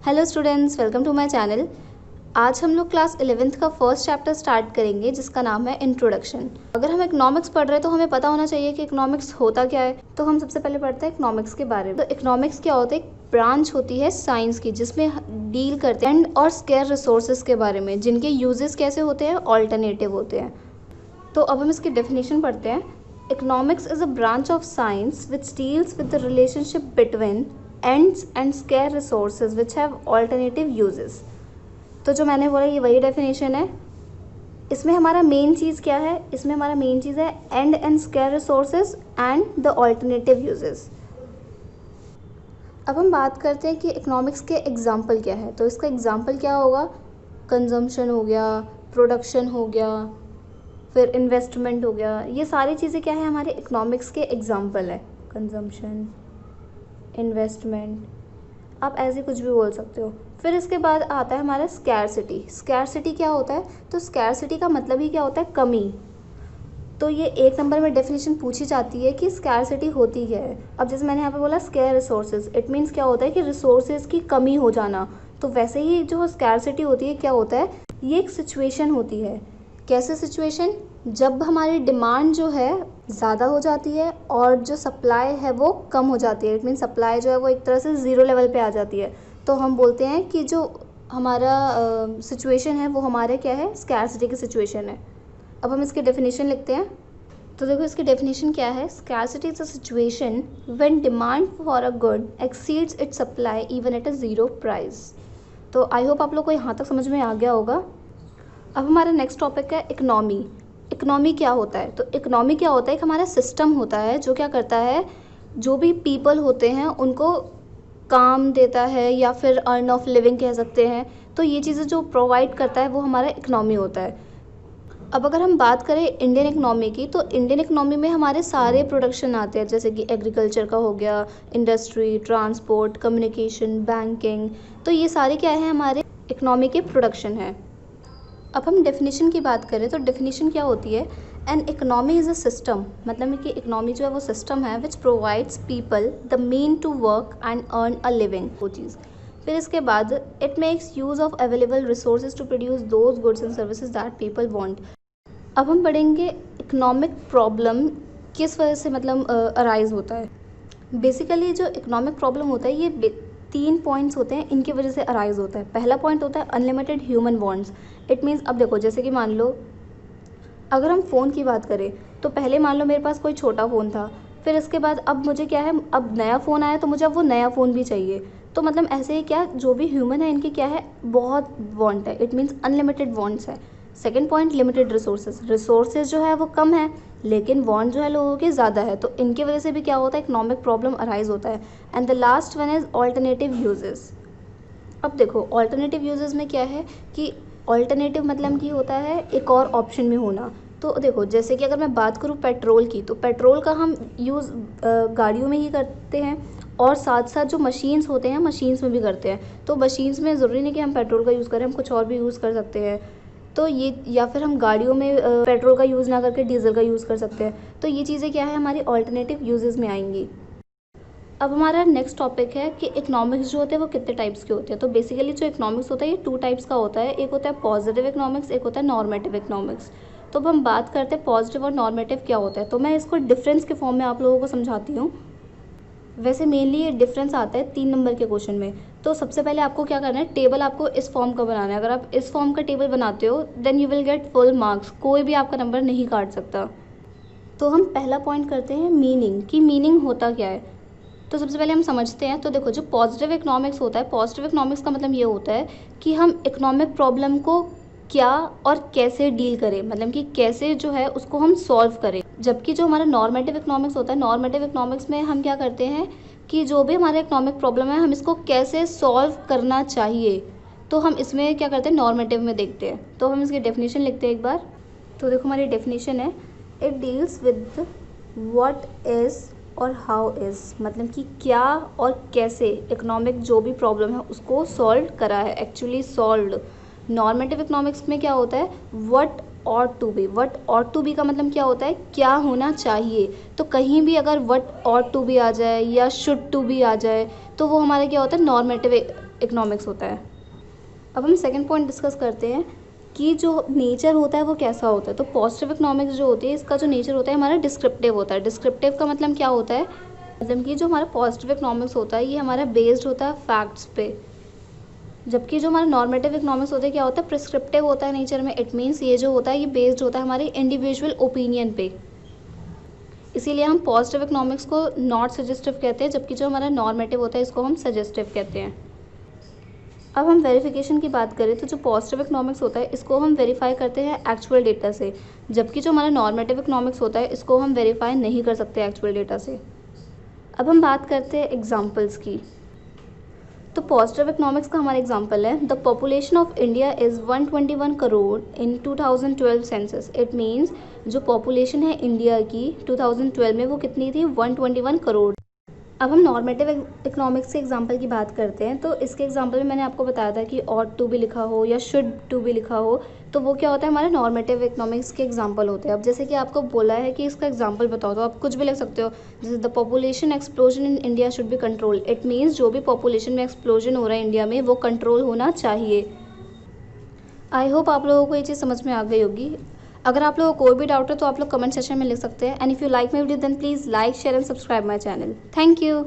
Hello students, welcome to my channel. आज हम लोग क्लास 11th का फर्स्ट चैप्टर स्टार्ट करेंगे जिसका नाम है इंट्रोडक्शन। अगर हम इकोनॉमिक्स पढ़ रहे हैं तो हमें पता होना चाहिए कि इकोनॉमिक्स होता क्या है। तो हम सबसे पहले पढ़ते हैं इकोनॉमिक्स के बारे में। तो इकोनॉमिक्स क्या होता है? एक ब्रांच होती है साइंस की जिसमें डील करते हैं एंड और स्केयर रिसोर्सेज के बारे में, जिनके यूजेस कैसे होते हैं, ऑल्टरनेटिव होते हैं। तो अब हम इसकी डेफिनेशन पढ़ते हैं। Economics is a branch of science which deals with the relationship between ends and scarce resources which have alternative uses। तो जो मैंने बोला ये वही डेफिनेशन है। इसमें हमारा मेन चीज़ क्या है? इसमें हमारा मेन चीज़ है and and square resources and the alternative uses. अब हम बात करते हैं कि इकोनॉमिक्स के एग्जाम्पल क्या है। तो इसका एग्जाम्पल क्या होगा? कंजम्पशन हो गया, प्रोडक्शन हो गया, फिर इन्वेस्टमेंट हो गया। ये सारी चीज़ें क्या है? हमारे इकोनॉमिक्स के एग्जाम्पल है। कंजम्पशन, इन्वेस्टमेंट, आप ऐसे कुछ भी बोल सकते हो। फिर इसके बाद आता है हमारा स्कैरसिटी। स्कैरसिटी क्या होता है? तो स्कैरसिटी का मतलब ही क्या होता है? कमी। तो ये 1 नंबर में डेफिनेशन पूछी जाती है कि स्कैरसिटी होती क्या है। अब जैसे मैंने यहाँ पे बोला स्केयर रिसोर्सेज, इट मीन्स क्या होता है कि रिसोर्सेज की कमी हो जाना। तो वैसे ही जो स्कैरसिटी होती है क्या होता है? ये एक सिचुएशन होती है। कैसे सिचुएशन? जब हमारी डिमांड जो है ज़्यादा हो जाती है और जो सप्लाई है वो कम हो जाती है। इट मीन सप्लाई जो है वो एक तरह से ज़ीरो लेवल पे आ जाती है। तो हम बोलते हैं कि जो हमारा सिचुएशन है वो हमारे क्या है? स्कैरसिटी की सिचुएशन है। अब हम इसकी डेफिनेशन लिखते हैं। तो देखो इसकी डेफिनेशन क्या है? Scarcity is a situation when demand for a good exceeds its supply even at a zero price. तो आई होप आप लोग को यहाँ तक समझ में आ गया होगा। अब हमारा नेक्स्ट टॉपिक है इकनॉमी। इकनॉमी क्या होता है? तो इकनॉमी क्या होता है? एक हमारा सिस्टम होता है जो क्या करता है, जो भी पीपल होते हैं उनको काम देता है या फिर अर्न ऑफ लिविंग कह सकते हैं। तो ये चीज़ें जो प्रोवाइड करता है वो हमारा इकनॉमी होता है। अब अगर हम बात करें इंडियन इकनॉमी की, तो इंडियन इकनॉमी में हमारे सारे प्रोडक्शन आते हैं, जैसे कि एग्रीकल्चर का हो गया, इंडस्ट्री, ट्रांसपोर्ट, कम्युनिकेशन, बैंकिंग। तो ये सारे क्या है? हमारे इकनॉमी के प्रोडक्शन है। अब हम डेफिनेशन की बात करें तो डेफिनेशन क्या होती है? An economy is a system, मतलब कि इकनॉमी जो है वो सिस्टम है which provides people the mean to work and earn a living, वो चीज़। फिर इसके बाद it makes use of available resources to produce those goods and services that people want. अब हम पढ़ेंगे इकोनॉमिक प्रॉब्लम किस वजह से मतलब अराइज होता है। बेसिकली जो इकोनॉमिक प्रॉब्लम होता है ये 3 पॉइंट्स होते हैं, इनकी वजह से अराइज होता है। पहला पॉइंट होता है unlimited human wants. It means अब देखो, जैसे कि मान लो अगर हम फ़ोन की बात करें तो पहले मान लो मेरे पास कोई छोटा फ़ोन था, फिर इसके बाद अब मुझे क्या है, अब नया फ़ोन आया तो मुझे अब वो नया फ़ोन भी चाहिए। तो मतलब ऐसे ही क्या, जो भी ह्यूमन है इनकी क्या है, बहुत वांट है। इट मीन्स अनलिमिटेड वांट्स है। Second point limited resources. Resources जो है वो कम है लेकिन वांट जो है लोगों के ज़्यादा है, तो इनकी वजह से भी क्या होता है, इकोनॉमिक प्रॉब्लम अराइज होता है। And the last one is alternative uses. अब देखो ऑल्टरनेटिव यूजेस में क्या है कि ऑल्टरनेटिव मतलब कि होता है एक और ऑप्शन में होना। तो देखो जैसे कि अगर मैं बात करूँ पेट्रोल की, तो पेट्रोल का हम यूज़ गाड़ियों में ही करते हैं और साथ साथ जो मशीन्स होते हैं मशीन्स में भी करते हैं। तो मशीन्स में ज़रूरी नहीं कि हम पेट्रोल का यूज़ करें, हम कुछ और भी यूज़ कर सकते हैं। तो ये, या फिर हम गाड़ियों में पेट्रोल का यूज़ ना करके डीजल का यूज़ कर सकते हैं। तो ये चीज़ें क्या है, हमारी ऑल्टरनेटिव यूजेस में आएंगी। अब हमारा नेक्स्ट टॉपिक है कि इकोनॉमिक्स जो होते हैं वो कितने टाइप्स के होते हैं। तो बेसिकली जो इकोनॉमिक्स होता है ये 2 टाइप्स का होता है। एक होता है पॉजिटिव इकोनॉमिक्स, एक होता है नॉर्मेटिव इकोनॉमिक्स। तो अब हम बात करते हैं पॉजिटिव और नॉर्मेटिव क्या होता है। तो मैं इसको डिफरेंस के फॉर्म में आप लोगों को समझाती हूँ। वैसे मेनली ये डिफरेंस आता है 3 नंबर के क्वेश्चन में। तो सबसे पहले आपको क्या करना है, टेबल आपको इस फॉर्म का बनाना है। अगर आप इस फॉर्म का टेबल बनाते हो then you will get full marks, कोई भी आपका नंबर नहीं काट सकता। तो हम पहला पॉइंट करते हैं मीनिंग, कि मीनिंग होता क्या है। तो सबसे पहले हम समझते हैं। तो देखो जो पॉजिटिव इकोनॉमिक्स होता है, पॉजिटिव इकोनॉमिक्स का मतलब ये होता है कि हम इकोनॉमिक प्रॉब्लम को क्या और कैसे डील करें, मतलब कि कैसे जो है उसको हम सॉल्व करें। जबकि जो हमारा नॉर्मेटिव इकोनॉमिक्स होता है, नॉर्मेटिव इकोनॉमिक्स में हम क्या करते हैं कि जो भी हमारा इकोनॉमिक प्रॉब्लम है हम इसको कैसे सॉल्व करना चाहिए, तो हम इसमें क्या करते हैं, नॉर्मेटिव में देखते हैं। तो हम इसकी डेफिनेशन लिखते हैं एक बार। तो देखो हमारी डेफिनेशन है, it deals with what is और हाउ इज़, मतलब कि क्या और कैसे इकोनॉमिक जो भी प्रॉब्लम है उसको सॉल्व करा है, एक्चुअली सॉल्व्ड। नॉर्मेटिव इकोनॉमिक्स में क्या होता है, what ought to be. What ought to be का मतलब क्या होता है, क्या होना चाहिए। तो कहीं भी अगर व्हाट ऑट टू बी आ जाए या शुड टू बी आ जाए तो वो हमारा क्या होता है, नॉर्मेटिव इकोनॉमिक्स होता है। अब हम सेकंड पॉइंट डिस्कस करते हैं कि जो नेचर होता है वो कैसा होता है। तो पॉजिटिव इकोनॉमिक्स जो होती है इसका जो नेचर होता है हमारा डिस्क्रिप्टिव होता है। डिस्क्रिप्टिव का मतलब क्या होता है, मतलब कि जो हमारा पॉजिटिव इकोनॉमिक्स होता है ये हमारा बेस्ड होता है फैक्ट्स पे, जबकि जो हमारा नॉर्मेटिव इकोनॉमिक्स होता है क्या होता है, प्रिस्क्रिप्टिव होता है नेचर में। इट मीन्स ये जो होता है ये बेस्ड होता है हमारे इंडिविजुअल ओपिनियन पे। इसीलिए हम पॉजिटिव इकोनॉमिक्स को नॉट सजेस्टिव कहते हैं, जबकि जो हमारा नॉर्मेटिव होता है इसको हम सजेस्टिव कहते हैं। अब हम वेरिफिकेशन की बात करें तो जो पॉजिटिव इकोनॉमिक्स होता है इसको हम वेरीफाई करते हैं एक्चुअल डेटा से, जबकि जो हमारा नॉर्मेटिव इकोनॉमिक्स होता है इसको हम वेरीफाई नहीं कर सकते एक्चुअल डेटा से। अब हम बात करते हैं एग्जांपल्स की। तो पॉजिटिव इकोनॉमिक्स का हमारा एग्जांपल है, the population of India is 121 crore in 2012 census. It means जो पॉपुलेशन है इंडिया की 2012 में वो कितनी थी, 121 करोड़। अब हम नॉर्मेटिव इकोनॉमिक्स के एग्जांपल की बात करते हैं। तो इसके एग्जांपल में मैंने आपको बताया था कि ऑट टू भी लिखा हो या शुड टू भी लिखा हो, तो वो क्या होता है, हमारे नॉर्मेटिव इकोनॉमिक्स के एग्जांपल होते हैं। अब जैसे कि आपको बोला है कि इसका एग्जांपल बताओ, तो आप कुछ भी लिख सकते हो, जैसे the population explosion in India should be control. It means जो भी पॉपुलेशन में एक्सप्लोजन हो रहा है इंडिया में वो कंट्रोल होना चाहिए। आई होप आप लोगों को ये चीज़ समझ में आ गई होगी। अगर आप लोगों को कोई भी डाउट है तो आप लोग कमेंट सेक्शन में लिख सकते हैं। And if you like my video then please like share and subscribe my channel. Thank you.